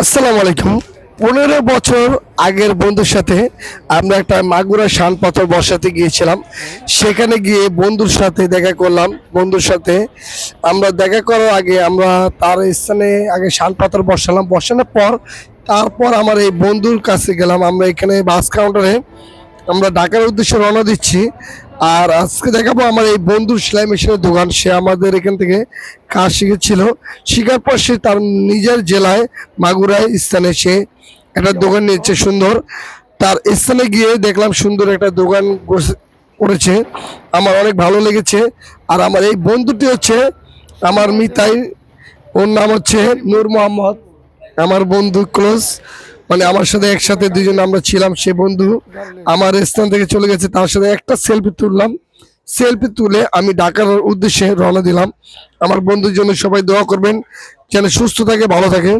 আসসালামু আলাইকুম। 15 বছর আগের বন্ধুর সাথে আমরা একটা মাগুরা শান পাথর বসাতে গিয়েছিলাম। সেখানে গিয়ে বন্ধুর সাথে দেখা করলাম। বন্ধুর সাথে আমরা দেখা করার আগে আমরা তার স্থানে আগে শান পাথর বসালাম। বসানোর পর তারপর আমার এই বন্ধুর কাছে গেলাম। আমরা এখানে বাস কাউন্টারে আমরা ঢাকার উদ্দেশ্যে রওনা দিচ্ছি। আর আজকে দেখাবো আমার এই বন্ধুর সেলাই মেশিনের দোকান। সে আমাদের এখান থেকে কাজ শিখেছিল। শিখার পর সে তার নিজের জেলায় মাগুরায় স্থানে সে একটা দোকান নিয়েছে সুন্দর। তার স্থানে গিয়ে দেখলাম সুন্দর একটা দোকান করেছে, আমার অনেক ভালো লেগেছে। আর আমার এই বন্ধুটি হচ্ছে আমার মিতাই, ওর নাম হচ্ছে নূর মোহাম্মদ। আমার বন্ধু ক্লোজ, মানে আমার সাথে একসাথে দুজন আমরা ছিলাম। সে বন্ধু আমার স্থান থেকে চলে গেছে, তার সাথে একটা সেলফি তুললাম। সেলফি তুলে আমি ঢাকার উদ্দেশ্যে রওনা দিলাম। আমার বন্ধুর জন্য সবাই দোয়া করবেন যেন সুস্থ থাকে, ভালো থাকে।